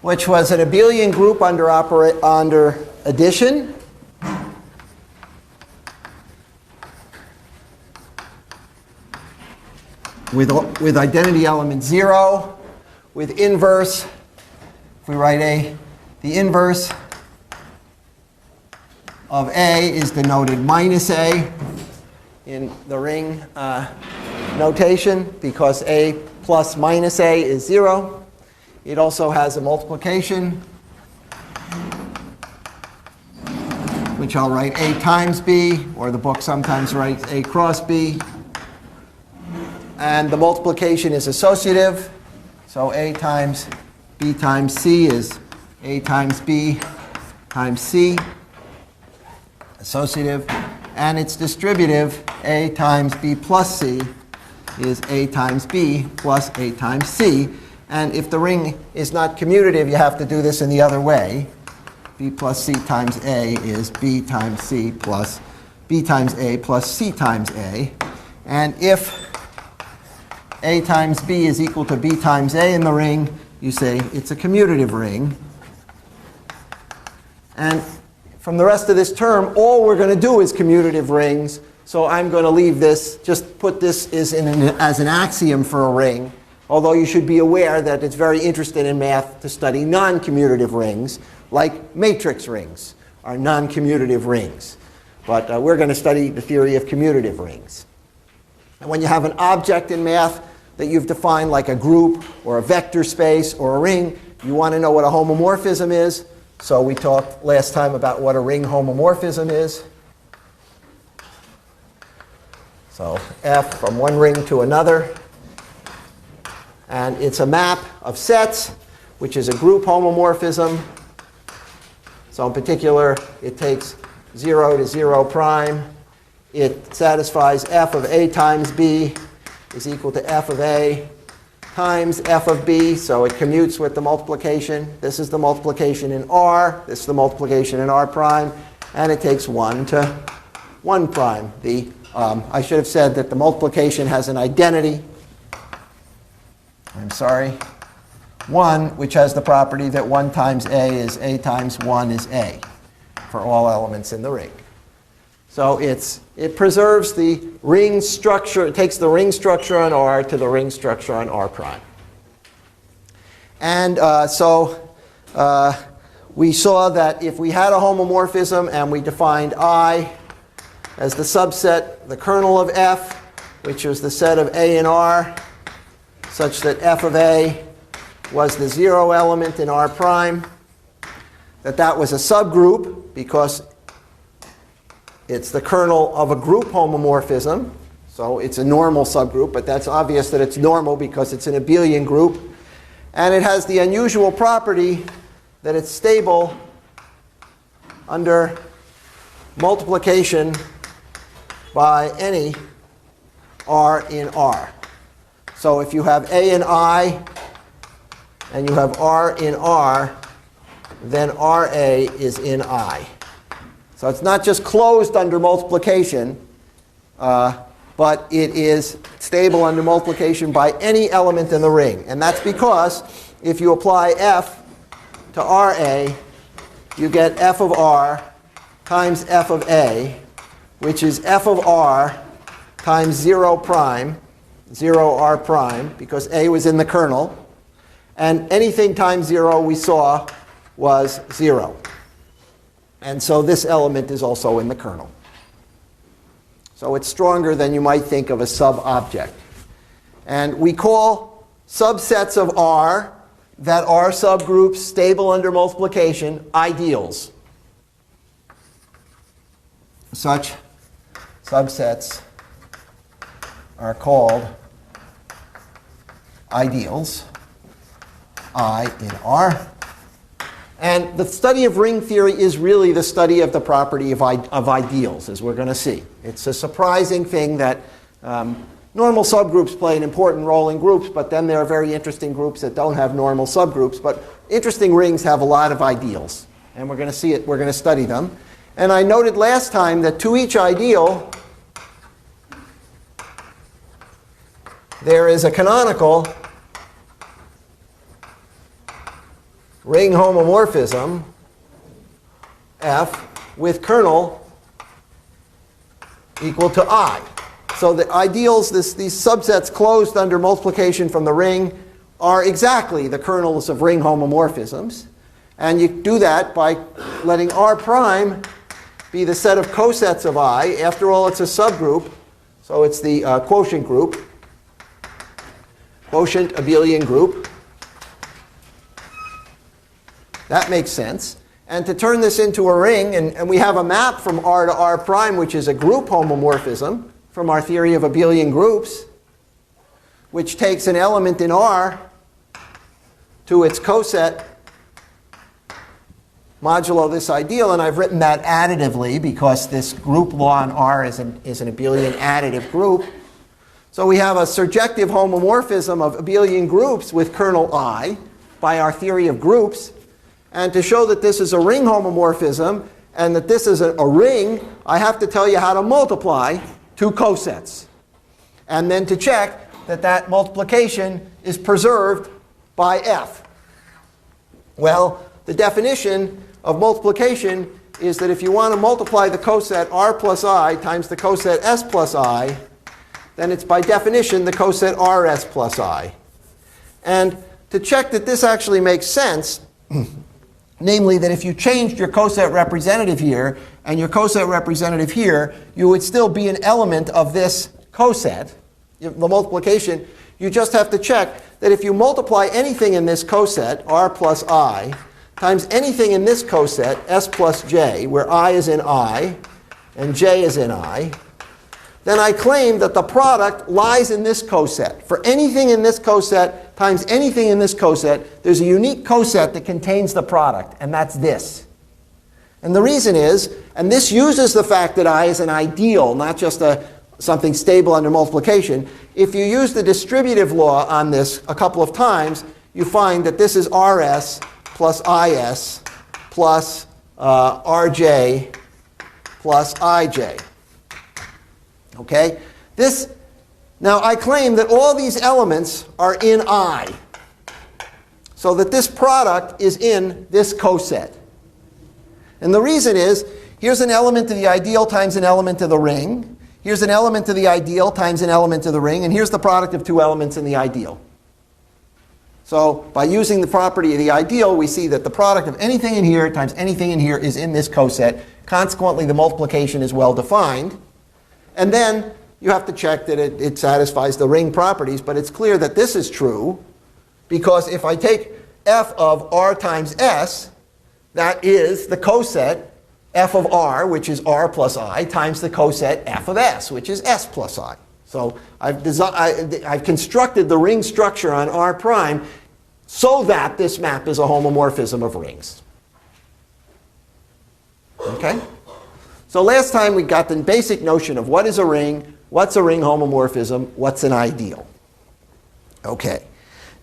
which was an abelian group under addition. With identity element 0, with inverse, if we write the inverse of A is denoted minus A in the ring notation because A plus minus A is 0. It also has a multiplication, which I'll write A times B, or the book sometimes writes A cross B. And the multiplication is associative. So A times B times C is A times B times C, associative. And it's distributive. A times B plus C is A times B plus A times C. And if the ring is not commutative, you have to do this in the other way. B plus C times A is B times C plus B times A plus C times A. And if A times B is equal to B times A in the ring, you say it's a commutative ring. And from the rest of this term, all we're going to do is commutative rings. So I'm going to leave this, just put this as an axiom for a ring. Although you should be aware that it's very interesting in math to study non-commutative rings, like matrix rings are non-commutative rings. But we're going to study the theory of commutative rings. And when you have an object in math that you've defined like a group or a vector space or a ring, you want to know what a homomorphism is. So we talked last time about what a ring homomorphism is. So F from one ring to another. And it's a map of sets, which is a group homomorphism. So in particular, it takes 0 to 0 prime. It satisfies F of A times B is equal to F of A times F of B. So it commutes with the multiplication. This is the multiplication in R. This is the multiplication in R prime. And it takes 1 to 1 prime. I should have said that the multiplication has an identity. I'm sorry. 1, which has the property that 1 times A is A times 1 is A for all elements in the ring. So it preserves the ring structure. It takes the ring structure on R to the ring structure on R prime. And we saw that if we had a homomorphism and we defined I as the subset, the kernel of F, which is the set of A and R, such that F of A was the 0 element in R prime, that was a subgroup because it's the kernel of a group homomorphism. So it's a normal subgroup, but that's obvious that it's normal because it's an abelian group. And it has the unusual property that it's stable under multiplication by any R in R. So if you have A in I and you have R in R, then RA is in I. So it's not just closed under multiplication, but it is stable under multiplication by any element in the ring. And that's because if you apply F to RA, you get F of R times F of A, which is F of R times 0 prime, 0 R prime, because A was in the kernel. And anything times 0 we saw was 0. And so this element is also in the kernel. So it's stronger than you might think of a sub-object. And we call subsets of R that are subgroups stable under multiplication ideals. Such subsets are called ideals, I in R. And the study of ring theory is really the study of the property of ideals, as we're going to see. It's a surprising thing that normal subgroups play an important role in groups, but then there are very interesting groups that don't have normal subgroups. But interesting rings have a lot of ideals, and we're going to see it. We're going to study them. And I noted last time that to each ideal, there is a canonical ring homomorphism F with kernel equal to I. So the ideals, these subsets closed under multiplication from the ring, are exactly the kernels of ring homomorphisms. And you do that by letting R prime be the set of cosets of I. After all, it's a subgroup, so it's the quotient group, quotient abelian group. That makes sense. And to turn this into a ring, and we have a map from R to R prime, which is a group homomorphism from our theory of abelian groups, which takes an element in R to its coset modulo this ideal. And I've written that additively because this group law in R is an abelian additive group. So we have a surjective homomorphism of abelian groups with kernel I by our theory of groups. And to show that this is a ring homomorphism and that this is a ring, I have to tell you how to multiply two cosets. And then to check that that multiplication is preserved by F. Well, the definition of multiplication is that if you want to multiply the coset R plus I times the coset S plus I, then it's by definition the coset RS plus I. And to check that this actually makes sense, namely that if you changed your coset representative here and your coset representative here, you would still be an element of this coset, the multiplication. You just have to check that if you multiply anything in this coset, R plus I, times anything in this coset, S plus J, where I is in I and J is in I, then I claim that the product lies in this coset. For anything in this coset times anything in this coset, there's a unique coset that contains the product, and that's this. And the reason is, and this uses the fact that I is an ideal, not just something stable under multiplication. If you use the distributive law on this a couple of times, you find that this is RS plus IS plus RJ plus IJ. Okay? Now I claim that all these elements are in I, so that this product is in this coset. And the reason is, here's an element of the ideal times an element of the ring. Here's an element of the ideal times an element of the ring. And here's the product of two elements in the ideal. So by using the property of the ideal, we see that the product of anything in here times anything in here is in this coset. Consequently, the multiplication is well defined. And then you have to check that it satisfies the ring properties. But it's clear that this is true, because if I take f of R times S, that is the coset f of R, which is R plus I, times the coset f of S, which is S plus I. So I've constructed the ring structure on R prime so that this map is a homomorphism of rings. Okay? So last time we got the basic notion of what is a ring, what's a ring homomorphism, what's an ideal. Okay.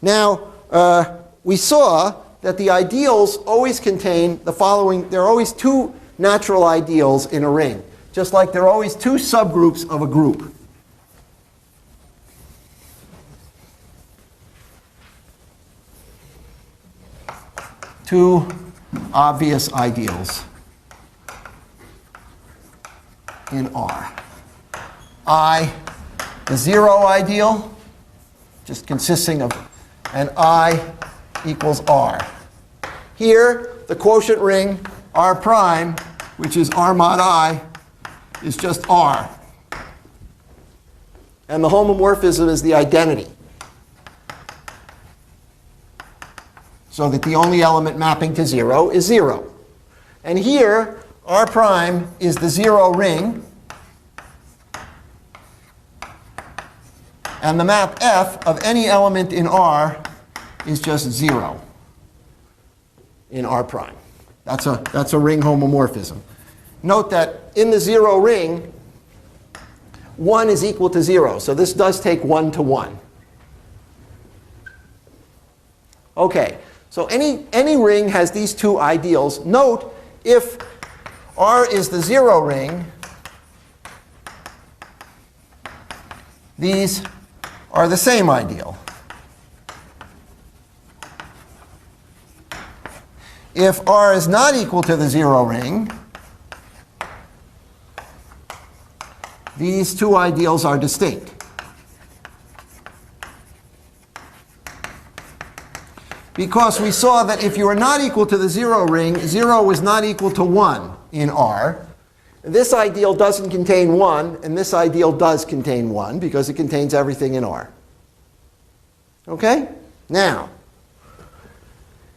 Now, we saw that the ideals always contain the following. There are always two natural ideals in a ring, just like there are always two subgroups of a group. Two obvious ideals in R. I, the zero ideal, just consisting of an I equals R. Here, the quotient ring R prime, which is R mod I, is just R. And the homomorphism is the identity. So that the only element mapping to 0 is 0. And here, R prime is the zero ring. And the map F of any element in R is just 0 in R prime. That's a ring homomorphism. Note that in the zero ring, 1 is equal to 0. So this does take 1 to 1. Okay, so any ring has these two ideals. Note, if R is the zero ring, these are the same ideal. if R is not equal to the 0 ring, these two ideals are distinct. Because we saw that if you are not equal to the 0 ring, 0 is not equal to 1 in R. This ideal doesn't contain 1, and this ideal does contain 1 because it contains everything in R. Okay? Now,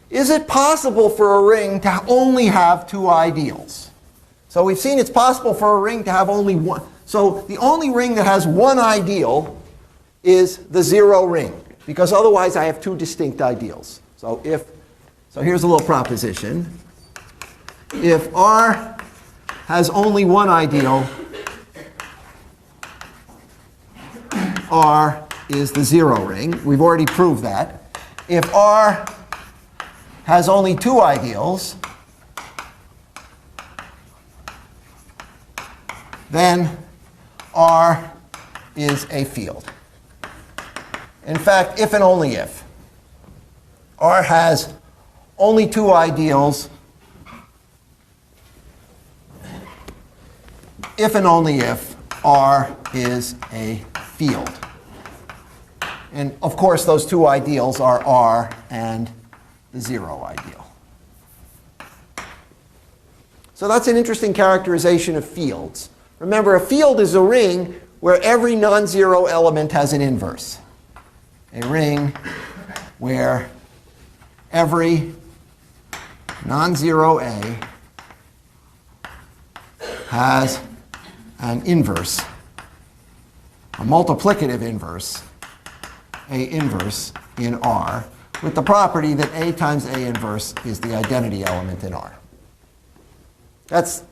is it possible for a ring to only have two ideals? So we've seen it's possible for a ring to have only one. So the only ring that has one ideal is the 0 ring, because otherwise I have two distinct ideals. So here's a little proposition. If R has only one ideal, R is the 0 ring. We've already proved that. If R has only two ideals, then R is a field. In fact, if and only if R has only two ideals, if and only if R is a field. And of course, those two ideals are R and the 0 ideal. So that's an interesting characterization of fields. Remember, a field is a ring where every non-zero element has an inverse. A ring where every non-zero A has an inverse, a multiplicative inverse, A inverse in R, with the property that A times A inverse is the identity element in R. That's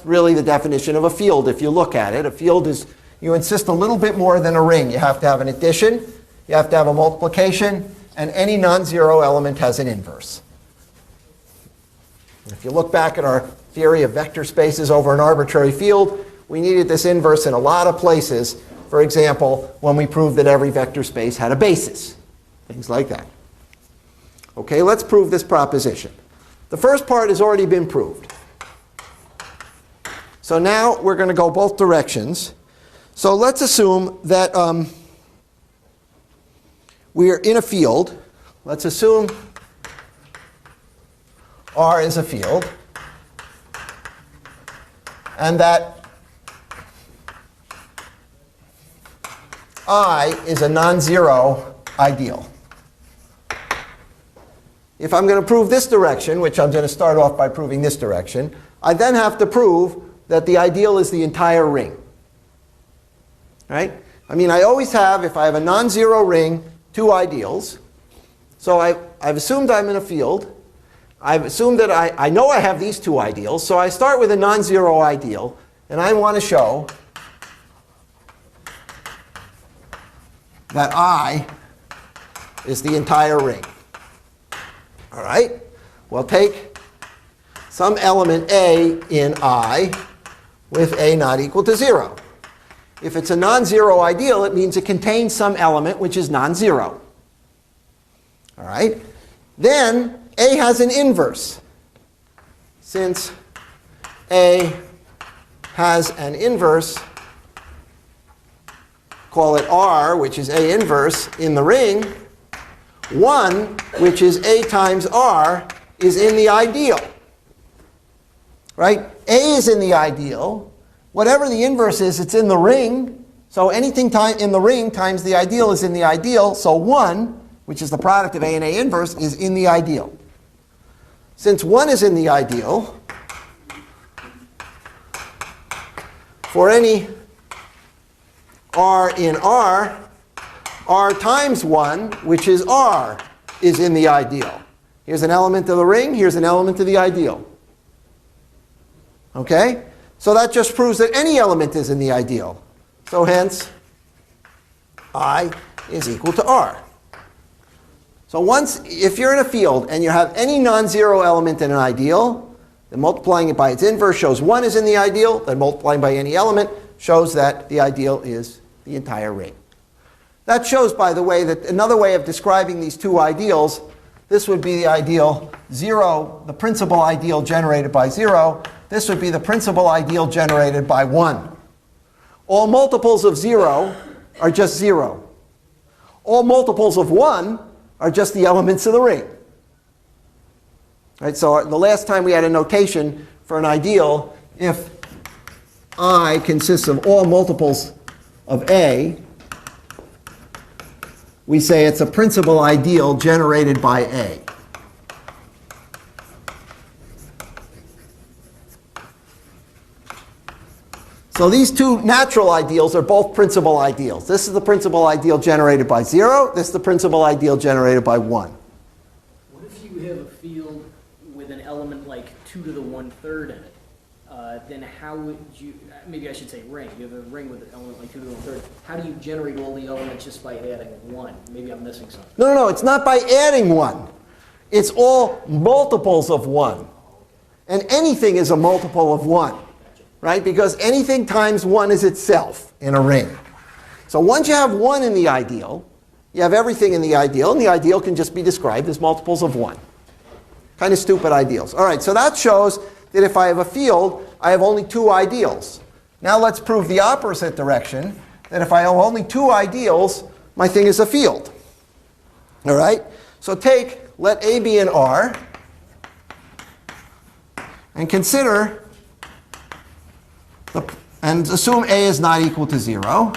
really the definition of a field if you look at it. A field is, you insist a little bit more than a ring. You have to have an addition, you have to have a multiplication, and any non-zero element has an inverse. If you look back at our theory of vector spaces over an arbitrary field, we needed this inverse in a lot of places. For example, when we proved that every vector space had a basis. Things like that. Okay, let's prove this proposition. The first part has already been proved. So now we're going to go both directions. So let's assume that we are in a field. Let's assume R is a field, and that I is a non-zero ideal. If I'm going to prove this direction, which I'm going to start off by proving this direction, I then have to prove that the ideal is the entire ring. Right? I mean, I always have, if I have a non-zero ring, two ideals. So I've assumed I'm in a field. I've assumed that I know I have these two ideals. So I start with a non-zero ideal, and I want to show that I is the entire ring. All right? We'll take some element A in I with A not equal to 0. If it's a non-zero ideal, it means it contains some element which is non-zero. All right? Then A has an inverse. Since A has an inverse, call it R, which is A inverse in the ring, 1, which is A times R, is in the ideal. Right? A is in the ideal. Whatever the inverse is, it's in the ring. So anything in the ring times the ideal is in the ideal. So 1, which is the product of A and A inverse, is in the ideal. Since 1 is in the ideal, for any R in R, R times 1, which is R, is in the ideal. Here's an element of the ring. Here's an element of the ideal. Okay? So that just proves that any element is in the ideal. So hence, I is equal to R. So if you're in a field and you have any non-zero element in an ideal, then multiplying it by its inverse shows 1 is in the ideal. Then multiplying by any element shows that the ideal is the entire ring. That shows, by the way, that another way of describing these two ideals This would be the ideal 0, the principal ideal generated by 0. This would be the principal ideal generated by 1. All multiples of 0 are just 0. All multiples of 1 are just the elements of the ring. Right, so the last time we had a notation for an ideal, if I consists of all multiples of A, we say it's a principal ideal generated by A. So these two natural ideals are both principal ideals. This is the principal ideal generated by 0. This is the principal ideal generated by 1. What if you have a field with an element like 2 to the 1/3 in it? Then how would you, maybe I should say ring. You have a ring with an element like 2 to the 1/3. How do you generate all the elements just by adding 1? Maybe I'm missing something. No, it's not by adding 1. It's all multiples of 1. And anything is a multiple of 1. Right? Because anything times 1 is itself in a ring. So once you have 1 in the ideal, you have everything in the ideal, and the ideal can just be described as multiples of 1. Kind of stupid ideals. All right, so that shows that if I have a field, I have only 2 ideals. Now let's prove the opposite direction, that if I have only 2 ideals, my thing is a field. All right? So let A be an R, and consider and assume A is not equal to 0,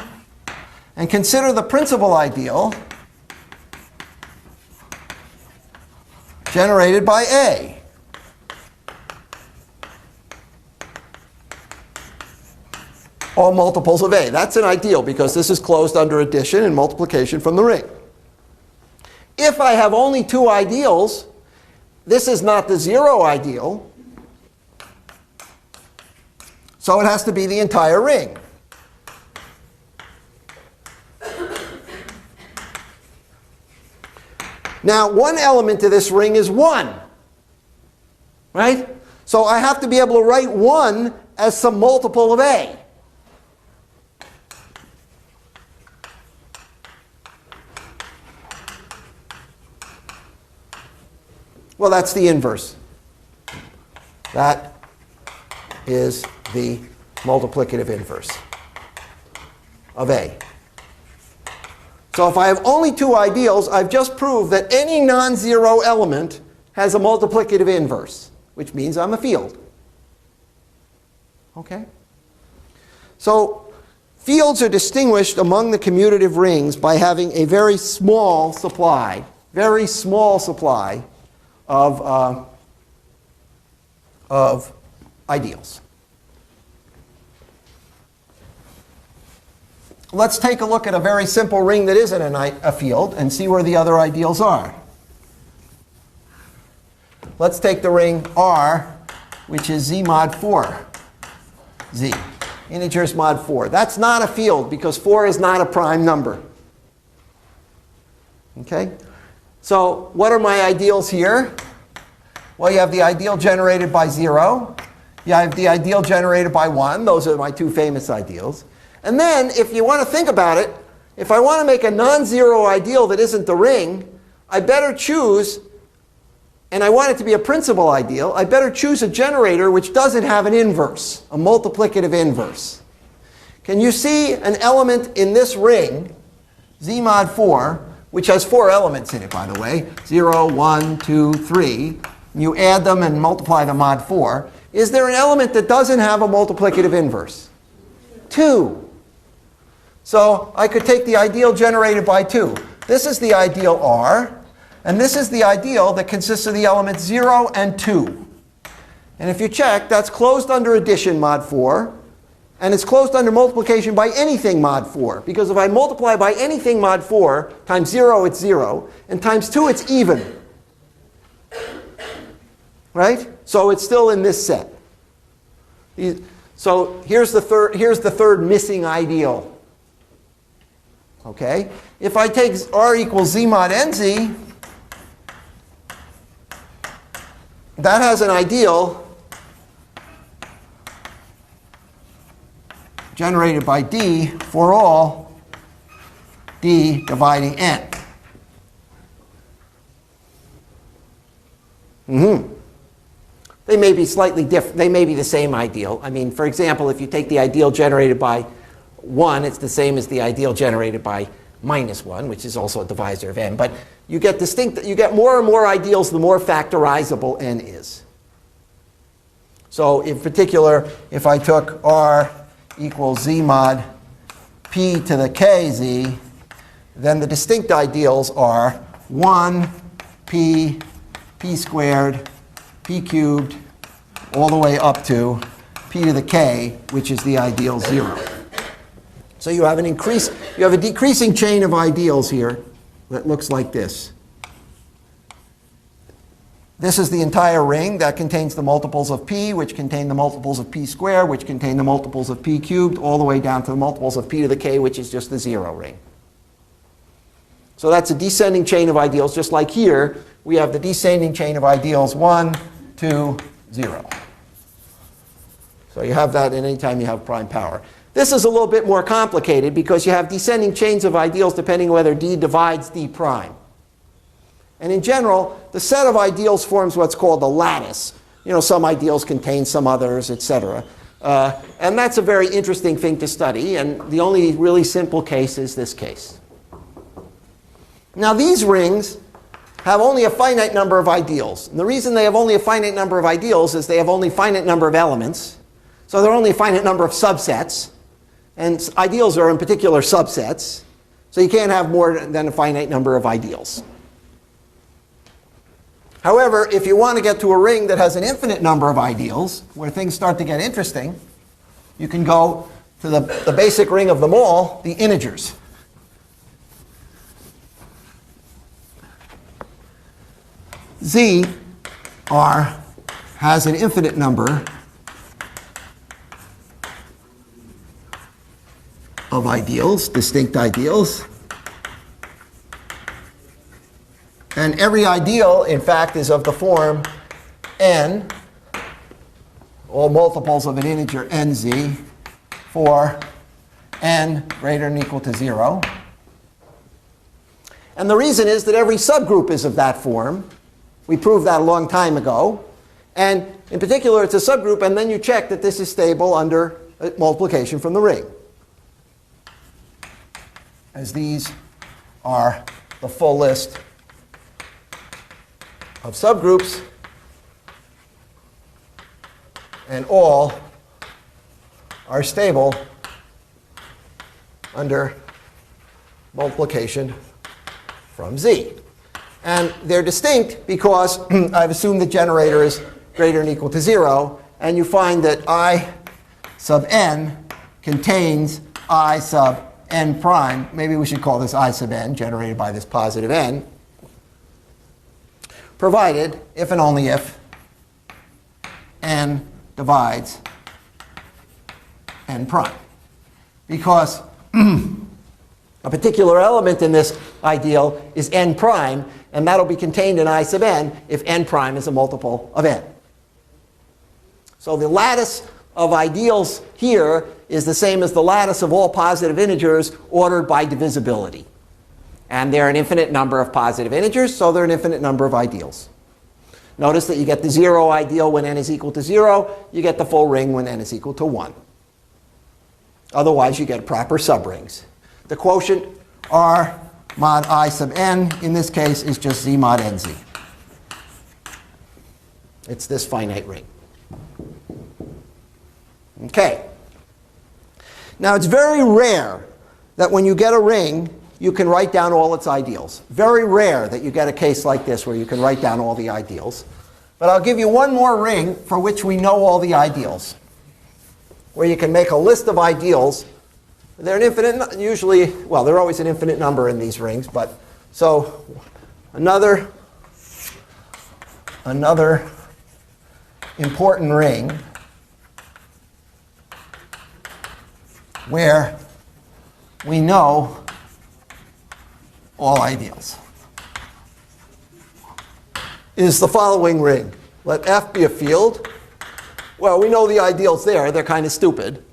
and consider the principal ideal generated by A. All multiples of A. That's an ideal because this is closed under addition and multiplication from the ring. If I have only 2 ideals, this is not the 0 ideal. So it has to be the entire ring. Now, one element to this ring is 1. Right? So I have to be able to write 1 as some multiple of A. Well, that's the inverse. That is the multiplicative inverse of A. So if I have only 2 ideals, I've just proved that any non-zero element has a multiplicative inverse, which means I'm a field. Okay? So fields are distinguished among the commutative rings by having a very small supply of ideals. Let's take a look at a very simple ring that isn't a field and see where the other ideals are. Let's take the ring R, which is Z mod 4. Z. Integers mod 4. That's not a field because 4 is not a prime number. Okay? So what are my ideals here? Well, you have the ideal generated by 0. You have the ideal generated by 1. Those are my 2 famous ideals. And then, if you want to think about it, if I want to make a non-zero ideal that isn't the ring, I better choose, and I want it to be a principal ideal, I better choose a generator which doesn't have an inverse, a multiplicative inverse. Can you see an element in this ring, Z mod 4, which has 4 elements in it, by the way, 0, 1, 2, 3. You add them and multiply the mod 4. Is there an element that doesn't have a multiplicative inverse? 2. So I could take the ideal generated by 2. This is the ideal R, and this is the ideal that consists of the elements 0 and 2. And if you check, that's closed under addition mod 4, and it's closed under multiplication by anything mod 4. Because if I multiply by anything mod 4 times 0, it's 0, and times 2, it's even. Right? So it's still in this set. So here's the third missing ideal. Okay? If I take R equals Z mod NZ, that has an ideal generated by D for all D dividing N. They may be slightly different. They may be the same ideal. I mean, for example, if you take the ideal generated by 1, it's the same as the ideal generated by minus 1, which is also a divisor of n. But you get more and more ideals the more factorizable n is. So in particular, if I took r equals z mod p to the kz, then the distinct ideals are 1, p, p squared, p cubed, all the way up to p to the k, which is the ideal 0. So you have a decreasing chain of ideals here that looks like this. This is the entire ring that contains the multiples of p, which contain the multiples of p squared, which contain the multiples of p cubed, all the way down to the multiples of p to the k, which is just the 0 ring. So that's a descending chain of ideals. Just like here, we have the descending chain of ideals 1, 2, 0. So you have that any time you have prime power. This is a little bit more complicated because you have descending chains of ideals depending on whether d divides d prime. And in general, the set of ideals forms what's called a lattice. Some ideals contain some others, etc. And that's a very interesting thing to study. And the only really simple case is this case. Now these rings have only a finite number of ideals. And the reason they have only a finite number of ideals is they have only a finite number of elements. So there are only a finite number of subsets. And ideals are in particular subsets. So you can't have more than a finite number of ideals. However, if you want to get to a ring that has an infinite number of ideals, where things start to get interesting, you can go to the basic ring of them all, the integers. Z has an infinite number of ideals, distinct ideals. And every ideal, in fact, is of the form n, all multiples of an integer nz, for n greater than or equal to 0. And the reason is that every subgroup is of that form. We proved that a long time ago. And in particular, it's a subgroup, and then you check that this is stable under multiplication from the ring, as these are the full list of subgroups, and all are stable under multiplication from z. And they're distinct because I've assumed the generator is greater than or equal to 0, and you find that I sub n contains I sub n prime. Maybe we should call this I sub n, generated by this positive n, provided if and only if n divides n prime. Because a particular element in this ideal is n prime, and that'll be contained in I sub n if n prime is a multiple of n. So the lattice of ideals here is the same as the lattice of all positive integers ordered by divisibility. And there are an infinite number of positive integers, so there are an infinite number of ideals. Notice that you get the 0 ideal when n is equal to 0. You get the full ring when n is equal to 1. Otherwise, you get proper subrings. The quotient R mod I sub n, in this case, is just z mod nz. It's this finite ring. Okay. Now, it's very rare that when you get a ring, you can write down all its ideals. Very rare that you get a case like this where you can write down all the ideals. But I'll give you one more ring for which we know all the ideals, where you can make a list of ideals. They're an infinite, usually, well, they're always an infinite number in these rings, but so another important ring where we know all ideals is the following ring. Let F be a field. Well, we know the ideals there. They're kind of stupid.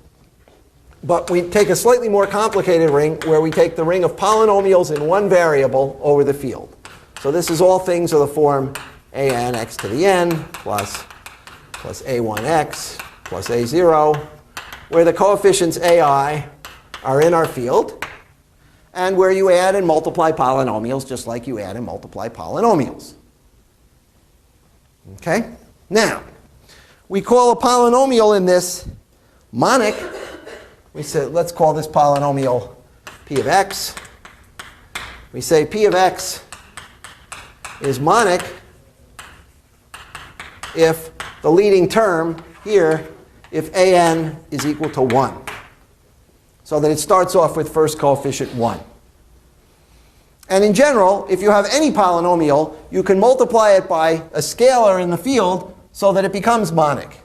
But we take a slightly more complicated ring where we take the ring of polynomials in one variable over the field. So this is all things of the form an x to the n plus a1x plus a0, where the coefficients ai are in our field, and where you add and multiply polynomials just like you add and multiply polynomials. Okay? Now, we call a polynomial in this monic. We say, let's call this polynomial p of x. We say p of x is monic if the leading term here, if an is equal to 1. So that it starts off with first coefficient 1. And in general, if you have any polynomial, you can multiply it by a scalar in the field so that it becomes monic.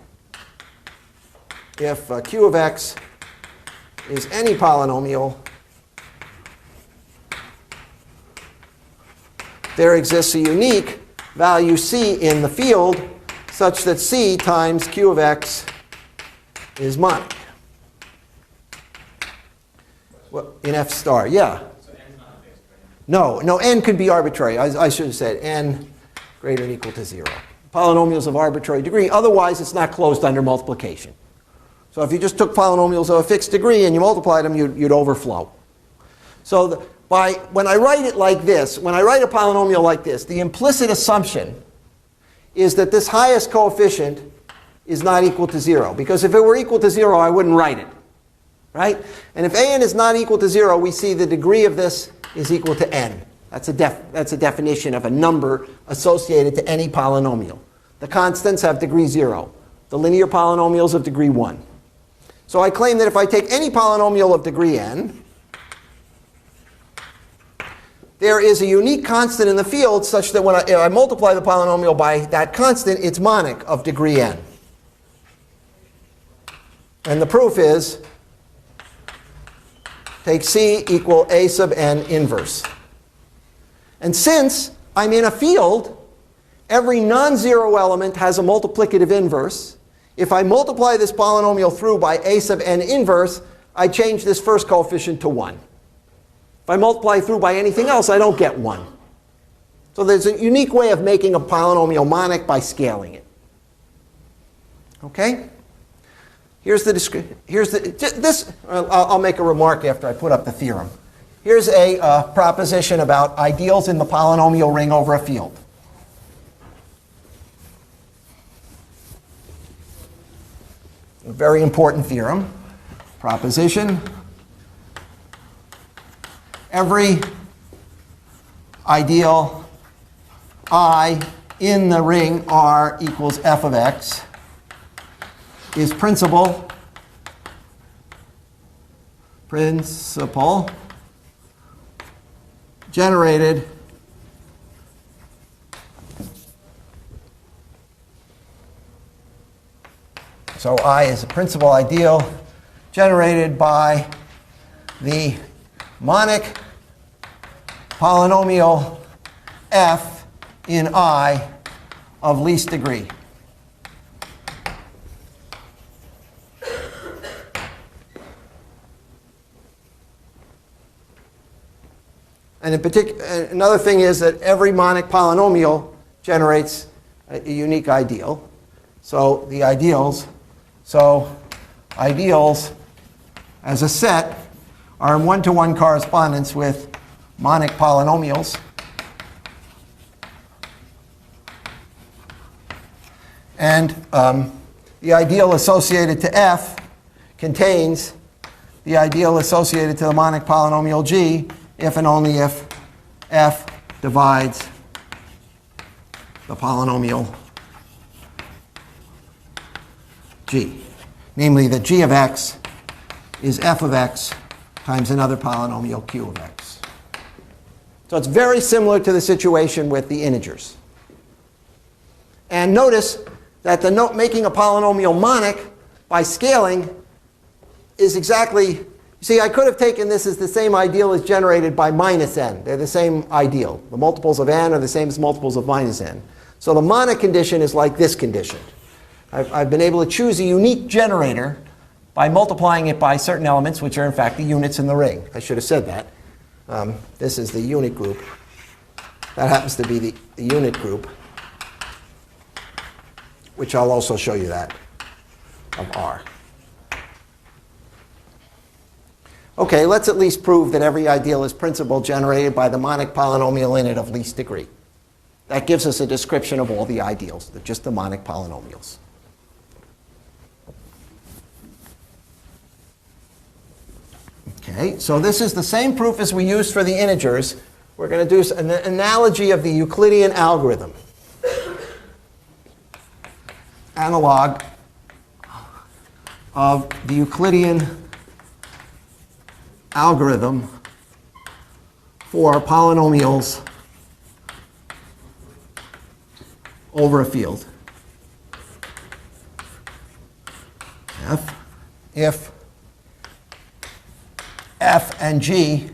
If q of x is any polynomial, there exists a unique value c in the field such that c times q of x is monic. Well, in f star, yeah. So n is not fixed, right? No, n could be arbitrary. I should have said n greater than or equal to 0. Polynomials of arbitrary degree. Otherwise, it's not closed under multiplication. So if you just took polynomials of a fixed degree and you multiplied them, you'd overflow. So when I write it like this, when I write a polynomial like this, the implicit assumption is that this highest coefficient is not equal to 0. Because if it were equal to 0, I wouldn't write it. Right? And if an is not equal to 0, we see the degree of this is equal to n. That's a definition of a number associated to any polynomial. The constants have degree 0. The linear polynomials of degree 1. So I claim that if I take any polynomial of degree n, there is a unique constant in the field such that when I multiply the polynomial by that constant, it's monic of degree n. And the proof is, take c equal a sub n inverse. And since I'm in a field, every non-zero element has a multiplicative inverse. If I multiply this polynomial through by a sub n inverse, I change this first coefficient to 1. If I multiply through by anything else, I don't get 1. So there's a unique way of making a polynomial monic by scaling it. Okay? Here's the description. I'll make a remark after I put up the theorem. Here's a proposition about ideals in the polynomial ring over a field. A very important theorem. Proposition. Every ideal I in the ring R equals f of x is principal generated so I is a principal ideal generated by the monic polynomial f in I of least degree. And in particular, another thing is that every monic polynomial generates a unique ideal. So the ideals as a set are in one-to-one correspondence with monic polynomials. And the ideal associated to f contains the ideal associated to the monic polynomial g if and only if f divides the polynomial g. Namely, that g of x is f of x times another polynomial q of x. So it's very similar to the situation with the integers. And notice that making a polynomial monic by scaling is exactly, see, I could have taken this as the same ideal as generated by minus n. They're the same ideal. The multiples of n are the same as multiples of minus n. So the monic condition is like this condition. I've been able to choose a unique generator by multiplying it by certain elements, which are in fact the units in the ring. I should have said that. This is the unit group. That happens to be the unit group. which I'll also show you that, of R. Okay, let's at least prove that every ideal is principal generated by the monic polynomial in it of least degree. That gives us a description of all the ideals, just the monic polynomials. Okay, so this is the same proof as we used for the integers. We're going to do an analogy of the Euclidean algorithm. Analog of the Euclidean algorithm for polynomials over a field. If f and g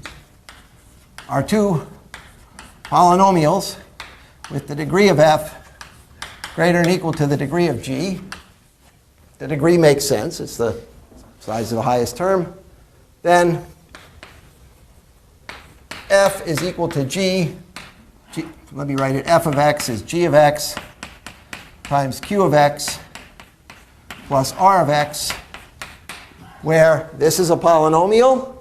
are two polynomials with the degree of f greater than or equal to the degree of g, the degree makes sense, it's the size of the highest term, then f is equal to g, let me write it, f of x is g of x times q of x plus r of x, where this is a polynomial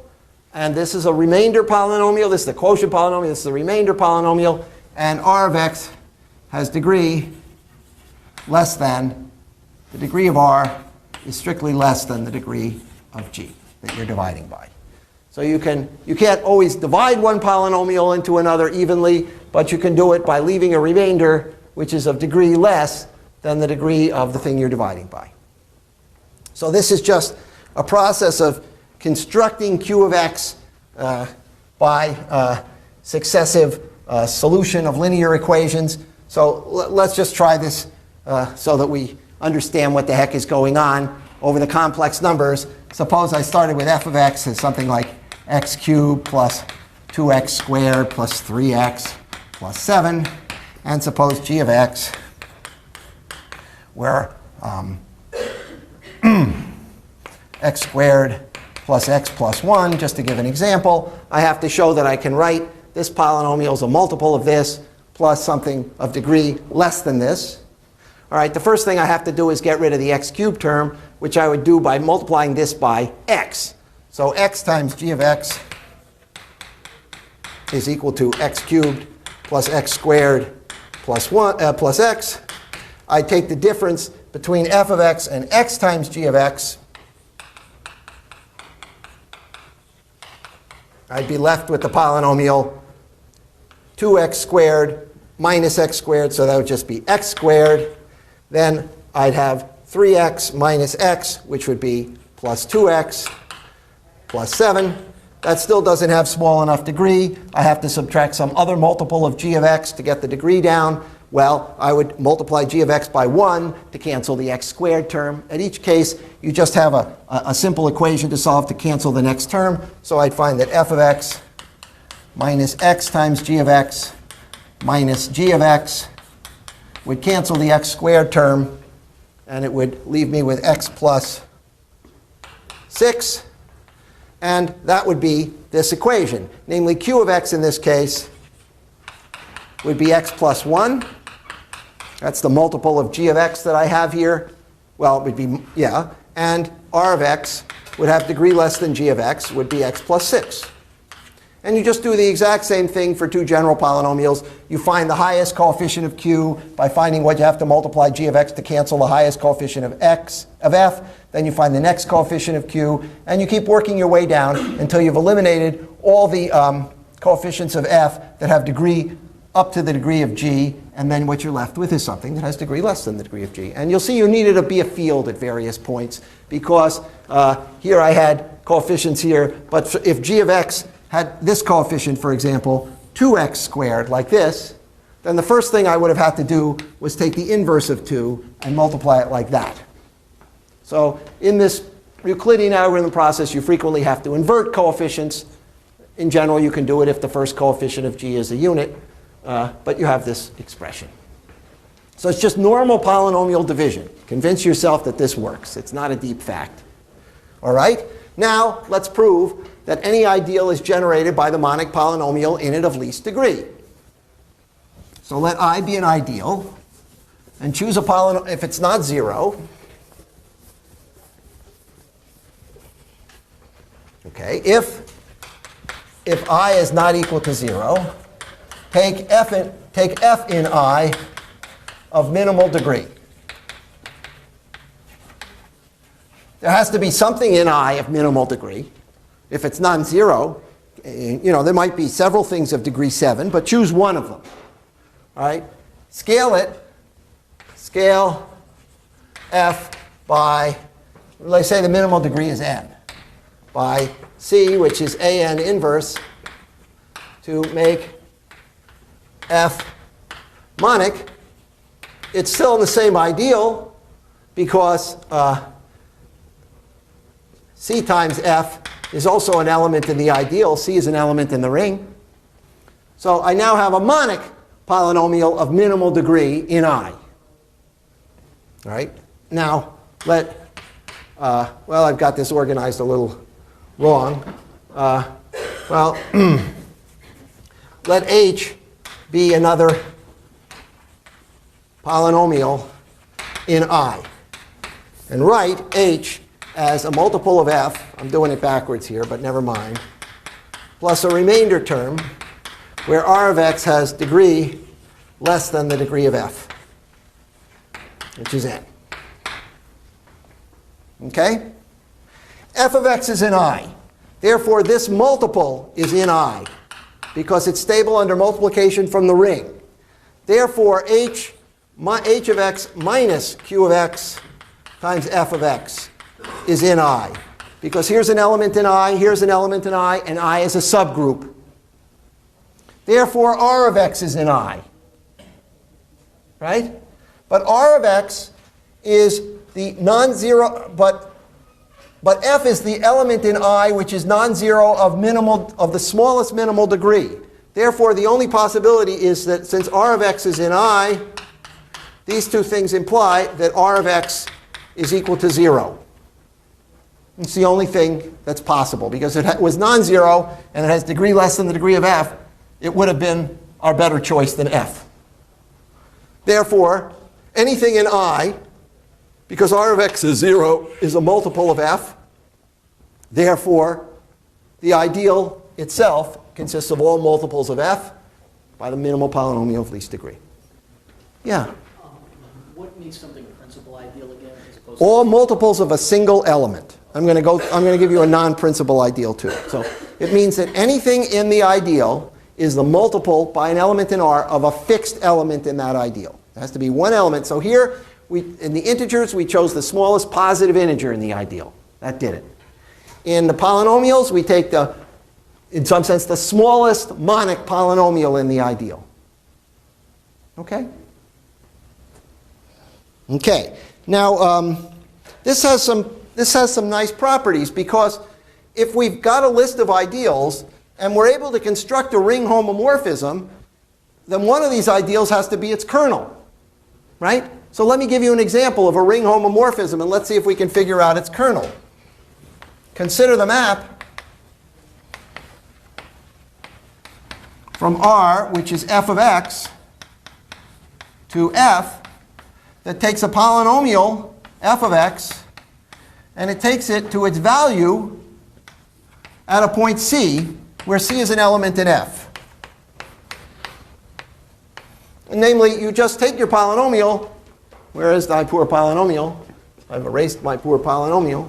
and this is a remainder polynomial. This is the quotient polynomial, this is the remainder polynomial, and r of x has degree less than, the degree of r is strictly less than the degree of g that you're dividing by. So you can't always divide one polynomial into another evenly, but you can do it by leaving a remainder which is of degree less than the degree of the thing you're dividing by. So this is just a process of constructing q of x by successive solution of linear equations. So let's just try this so that we understand what the heck is going on over the complex numbers. Suppose I started with f of x as something like x cubed plus 2x squared plus 3x plus 7. And suppose g of x, where x squared plus x plus 1, just to give an example, I have to show that I can write this polynomial as a multiple of this plus something of degree less than this. All right, the first thing I have to do is get rid of the x cubed term, which I would do by multiplying this by x. So x times g of x is equal to x cubed plus x squared plus 1 plus x. I take the difference between f of x and x times g of x. I'd be left with the polynomial 2x squared minus x squared, so that would just be x squared. Then I'd have 3x minus x, which would be plus 2x plus 7. That still doesn't have small enough degree. I have to subtract some other multiple of g of x to get the degree down. Well, I would multiply g of x by 1 to cancel the x squared term. At each case, you just have a simple equation to solve to cancel the next term. So I'd find that f of x minus x times g of x minus g of x would cancel the x squared term, and it would leave me with x plus 6. And that would be this equation. Namely, q of x in this case would be x plus 1. That's the multiple of g of x that I have here. Well, it would be, yeah. And r of x would have degree less than g of x, would be x plus 6. And you just do the exact same thing for two general polynomials. You find the highest coefficient of q by finding what you have to multiply g of x to cancel the highest coefficient of f. Then you find the next coefficient of q. And you keep working your way down until you've eliminated all the coefficients of f that have degree up to the degree of g. And then what you're left with is something that has degree less than the degree of g. And you'll see you needed to be a field at various points, because here I had coefficients here. But if g of x had this coefficient, for example, 2x squared, like this, then the first thing I would have had to do was take the inverse of 2 and multiply it like that. So in this Euclidean algorithm process, you frequently have to invert coefficients. In general, you can do it if the first coefficient of g is a unit, but you have this expression. So it's just normal polynomial division. Convince yourself that this works. It's not a deep fact. All right? Now, let's prove that any ideal is generated by the monic polynomial in it of least degree. So let I be an ideal and choose a polynomial if it's not 0. Okay, if I is not equal to 0, take f in I of minimal degree. There has to be something in I of minimal degree. If it's non-zero, there might be several things of degree 7, but choose one of them. All right? Scale it. Scale f by, let's say the minimal degree is n, by c, which is an inverse, to make f monic. It's still in the same ideal because c times f is also an element in the ideal. C is an element in the ring. So I now have a monic polynomial of minimal degree in I. All right? Now, I've got this organized a little wrong. Let h be another polynomial in I. And write h as a multiple of f. I'm doing it backwards here, but never mind. Plus a remainder term where r of x has degree less than the degree of f, which is n. Okay? F of x is in I. Therefore, this multiple is in I because it's stable under multiplication from the ring. Therefore, h of x minus q of x times f of x is in I. Because here's an element in I, here's an element in I, and I is a subgroup. Therefore, r of x is in I. Right? But r of x is the non-zero, but f is the element in I which is non-zero of the smallest minimal degree. Therefore, the only possibility is that since r of x is in I, these two things imply that r of x is equal to 0. It's the only thing that's possible. Because if it was non-zero and it has degree less than the degree of f, it would have been our better choice than f. Therefore, anything in I, because r of x is 0, is a multiple of f. Therefore, the ideal itself consists of all multiples of f by the minimal polynomial of least degree. Yeah? What makes something a principal ideal again, as opposed All multiples of a single element. I'm going to give you a non-principal ideal too. So it means that anything in the ideal is the multiple by an element in R of a fixed element in that ideal. It has to be one element. So here, in the integers, we chose the smallest positive integer in the ideal. That did it. In the polynomials, we take in some sense, the smallest monic polynomial in the ideal. Okay? Okay. Now, this has some nice properties because if we've got a list of ideals and we're able to construct a ring homomorphism, then one of these ideals has to be its kernel. Right? So let me give you an example of a ring homomorphism, and let's see if we can figure out its kernel. Consider the map from R, which is f of x, to f that takes a polynomial, f of x, and it takes it to its value at a point C, where C is an element in f. And namely, you just take your polynomial. Where is thy poor polynomial? I've erased my poor polynomial.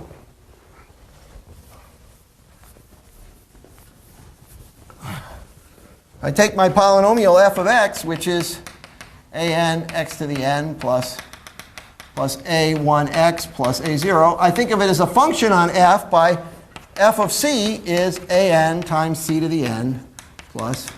I take my polynomial f of x, which is an x to the n plus a1x plus a0. I think of it as a function on f by f of c is an times c to the n plus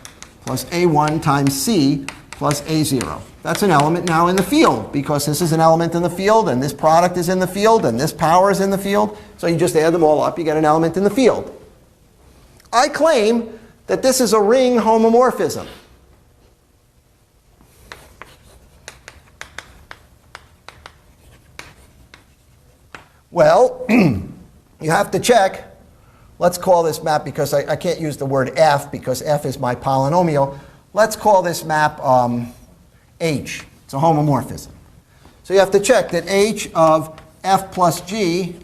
a1 times c plus a0. That's an element now in the field, because this is an element in the field, and this product is in the field, and this power is in the field. So you just add them all up, you get an element in the field. I claim that this is a ring homomorphism. Well, you have to check. Let's call this map, because I can't use the word f, because f is my polynomial. Let's call this map H. It's a homomorphism. So you have to check that h of f plus g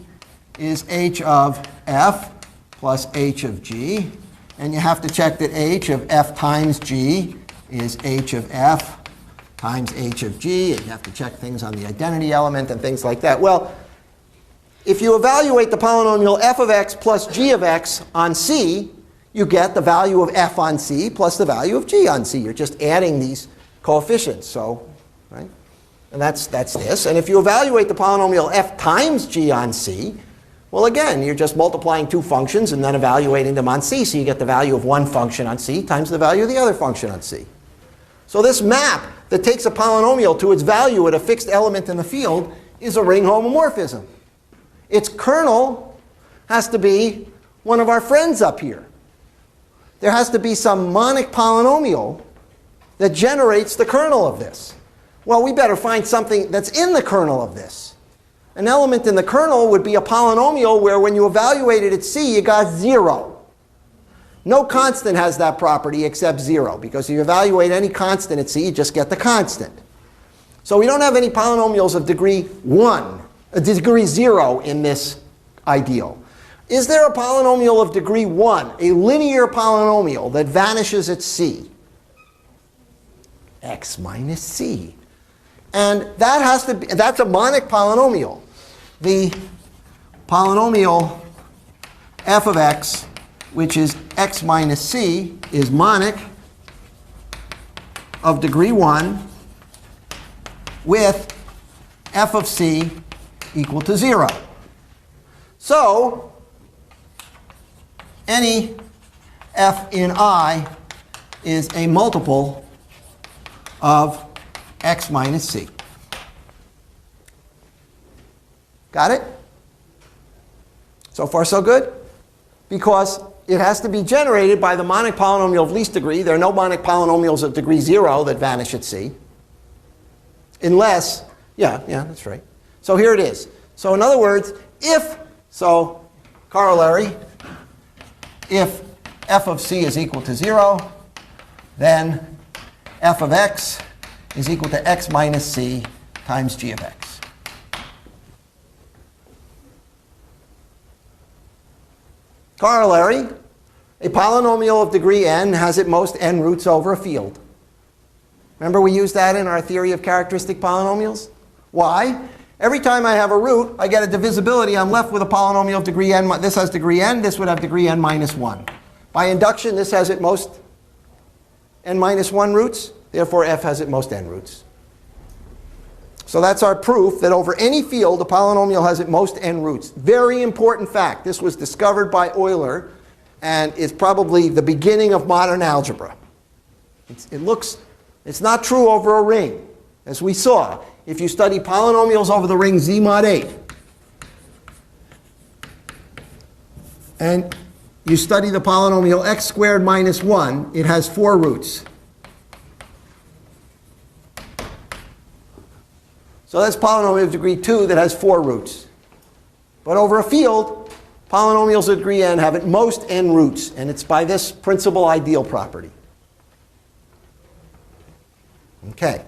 is h of f plus h of g. And you have to check that h of f times g is h of f times h of g. And you have to check things on the identity element and things like that. Well, if you evaluate the polynomial f of x plus g of x on C, you get the value of f on C plus the value of g on C. You're just adding these coefficients. So, right? And that's this. And if you evaluate the polynomial f times g on C, well, again, you're just multiplying two functions and then evaluating them on C. So you get the value of one function on C times the value of the other function on C. So this map that takes a polynomial to its value at a fixed element in the field is a ring homomorphism. Its kernel has to be one of our friends up here. There has to be some monic polynomial that generates the kernel of this. Well, we better find something that's in the kernel of this. An element in the kernel would be a polynomial where when you evaluate it at C, you got 0. No constant has that property except 0, because if you evaluate any constant at C, you just get the constant. So we don't have any polynomials of degree 1, degree 0 in this ideal. Is there a polynomial of degree 1, a linear polynomial that vanishes at C? X minus C. And that has to be, that's a monic polynomial. The polynomial f of x, which is x minus c, is monic of degree 1 with f of c equal to 0. So any f in I is a multiple of x minus c. Got it? So far, so good? Because it has to be generated by the monic polynomial of least degree. There are no monic polynomials of degree 0 that vanish at C. Unless, yeah, that's right. So here it is. So in other words, so corollary, if f of c is equal to 0, then f of x is equal to x minus c times g of x. Corollary, a polynomial of degree n has at most n roots over a field. Remember we used that in our theory of characteristic polynomials? Why? Every time I have a root, I get a divisibility. I'm left with a polynomial of degree n. This has degree n. This would have degree n minus 1. By induction, this has at most n minus 1 roots. Therefore, f has at most n roots. So that's our proof that over any field, a polynomial has at most n roots. Very important fact. This was discovered by Euler and is probably the beginning of modern algebra. It's not true over a ring, as we saw. If you study polynomials over the ring Z mod 8, and you study the polynomial x squared minus 1, it has 4 roots. So that's polynomial of degree 2 that has 4 roots. But over a field, polynomials of degree n have at most n roots, and it's by this principal ideal property. Okay.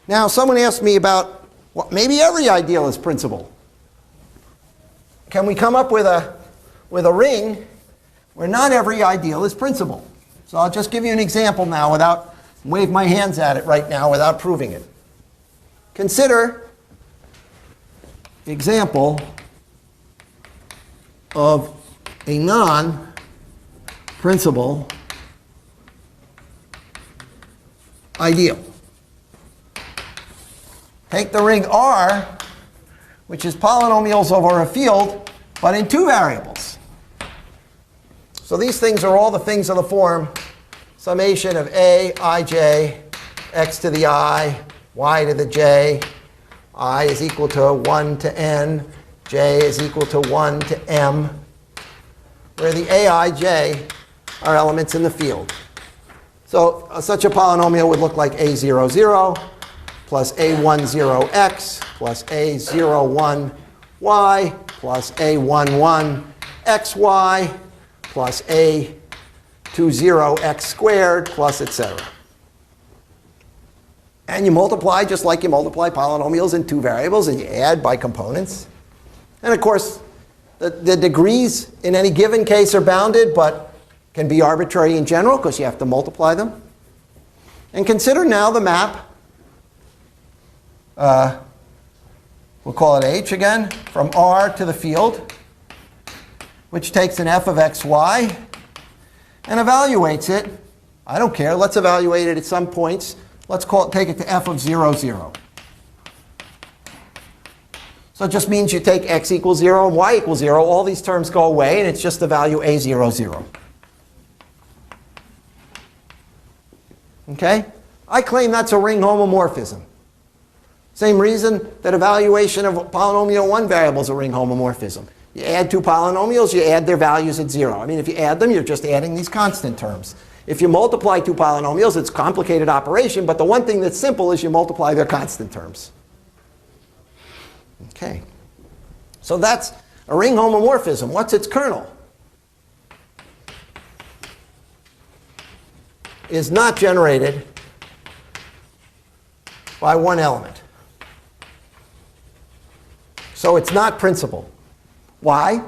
Now, someone asked me about, well, maybe every ideal is principal. Can we come up with a ring where not every ideal is principal? So I'll just give you an example now without, wave my hands at it right now without proving it. Consider example of a non-principal ideal. Take the ring R, which is polynomials over a field, but in 2 variables. So these things are all the things of the form summation of a, ij, x to the I, y to the j, I is equal to 1 to n, j is equal to 1 to m, where the aij are elements in the field. So such a polynomial would look like a00 plus a10x plus a01y plus a11xy plus a20x squared plus etc. And you multiply just like you multiply polynomials in two variables, and you add by components. And of course, the degrees in any given case are bounded, but can be arbitrary in general because you have to multiply them. And consider now the map. We'll call it H again, from R to the field, which takes an f of xy and evaluates it. I don't care. Let's evaluate it at some points. Let's take it to f of 0, 0. So it just means you take x equals 0 and y equals 0. All these terms go away, and it's just the value a0, 0. Okay? I claim that's a ring homomorphism. Same reason that evaluation of polynomial one variable is a ring homomorphism. You add two polynomials, you add their values at 0. I mean, if you add them, you're just adding these constant terms. If you multiply two polynomials, it's a complicated operation, but the one thing that's simple is you multiply their constant terms. Okay. So that's a ring homomorphism. What's its kernel? Is not generated by one element. So it's not principal. Why?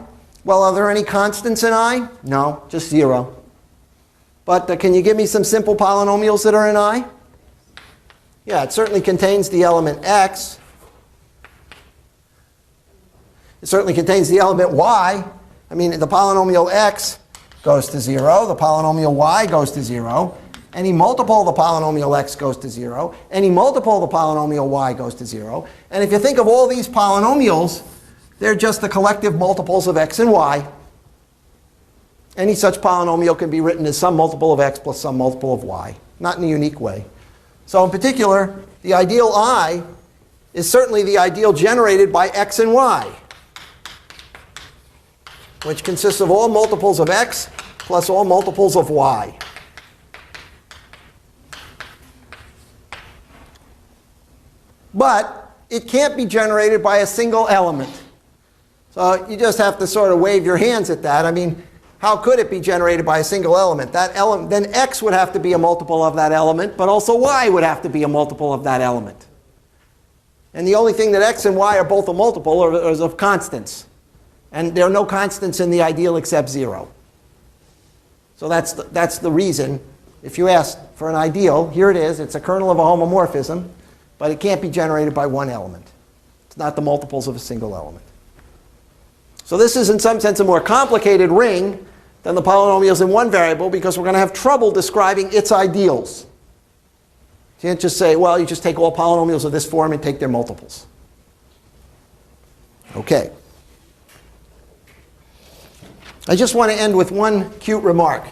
Well, are there any constants in I? No, just 0. But can you give me some simple polynomials that are in I? Yeah, it certainly contains the element x. It certainly contains the element y. I mean, the polynomial x goes to 0. The polynomial y goes to 0. Any multiple of the polynomial x goes to 0. Any multiple of the polynomial y goes to 0. And if you think of all these polynomials, they're just the collective multiples of x and y. Any such polynomial can be written as some multiple of x plus some multiple of y, not in a unique way. So in particular, the ideal I is certainly the ideal generated by x and y, which consists of all multiples of x plus all multiples of y. But it can't be generated by a single element. So you just have to sort of wave your hands at that. I mean, how could it be generated by a single element? That element, then x would have to be a multiple of that element, but also y would have to be a multiple of that element. And the only thing that x and y are both a multiple is of constants. And there are no constants in the ideal except 0. So that's the reason. If you ask for an ideal, here it is. It's a kernel of a homomorphism, but it can't be generated by one element. It's not the multiples of a single element. So this is in some sense a more complicated ring than the polynomials in one variable because we're going to have trouble describing its ideals. You can't just say, well, you just take all polynomials of this form and take their multiples. Okay. I just want to end with one cute remark.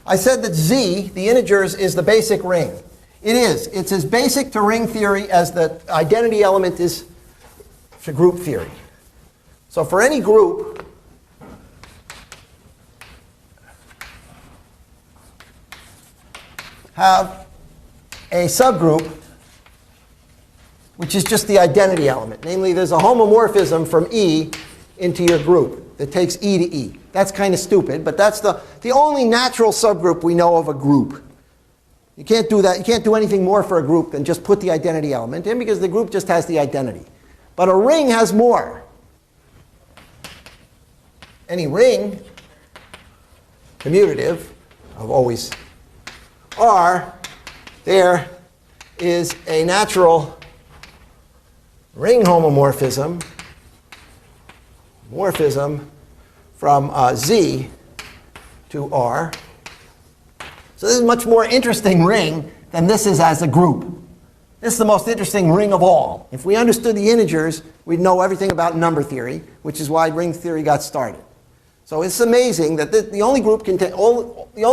I said that Z, the integers, is the basic ring. It is. It's as basic to ring theory as the identity element is to group theory. So for any group, have a subgroup which is just the identity element. Namely, there's a homomorphism from E into your group that takes E to E. That's kind of stupid, but that's the only natural subgroup we know of a group. You can't do that. You can't do anything more for a group than just put the identity element in because the group just has the identity. But a ring has more. Any ring, commutative of always R, there is a natural ring homomorphism from Z to R. So this is a much more interesting ring than this is as a group. This is the most interesting ring of all. If we understood the integers, we'd know everything about number theory, which is why ring theory got started. So it's amazing that the only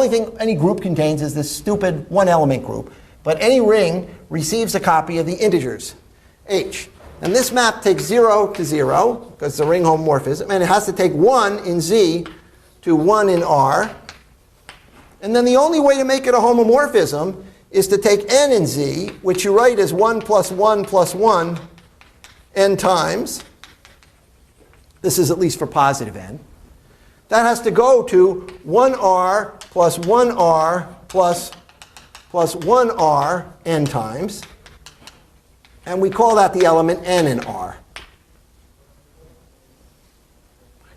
thing any group contains is this stupid one-element group. But any ring receives a copy of the integers, H. And this map takes 0 to 0, because it's a ring homomorphism. And it has to take 1 in Z to 1 in R. And then the only way to make it a homomorphism is to take n in Z, which you write as 1 plus 1 plus 1 n times. This is at least for positive n. That has to go to 1r plus 1r plus 1r n times. and we call that the element n in R.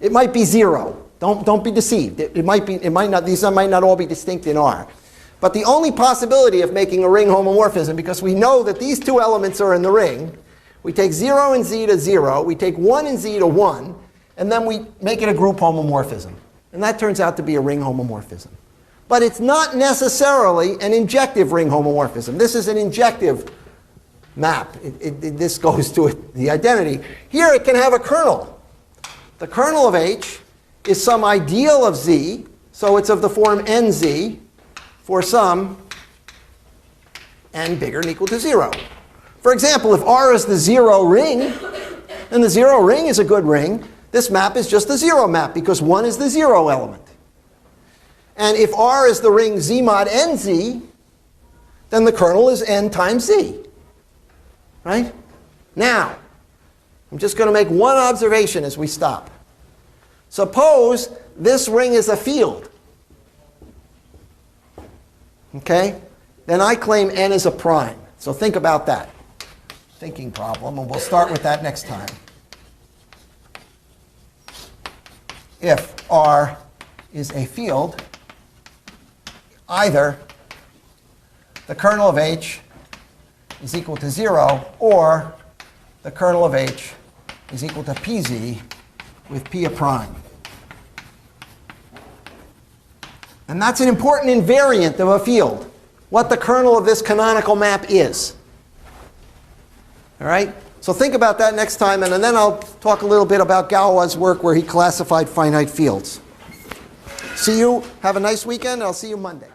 It might be 0. Don't be deceived. It might not, these might not all be distinct in R. But the only possibility of making a ring homomorphism, because we know that these two elements are in the ring, we take 0 and z to 0, we take 1 and z to 1, and then we make it a group homomorphism. And that turns out to be a ring homomorphism. But it's not necessarily an injective ring homomorphism. This is an injective map. This goes to the identity. Here it can have a kernel. The kernel of H is some ideal of Z, so it's of the form nz for some n bigger than or equal to 0. For example, if R is the 0 ring, and the 0 ring is a good ring, this map is just the 0 map because 1 is the 0 element. And if R is the ring Z mod nz, then the kernel is n times Z. Right? Now, I'm just going to make one observation as we stop. Suppose this ring is a field. Okay? Then I claim n is a prime. So think about that. Thinking problem, and we'll start with that next time. If R is a field, either the kernel of H is equal to 0, or the kernel of H is equal to pz with p a prime. And that's an important invariant of a field, what the kernel of this canonical map is. All right? So think about that next time, and then I'll talk a little bit about Galois's work where he classified finite fields. See you. Have a nice weekend. I'll see you Monday.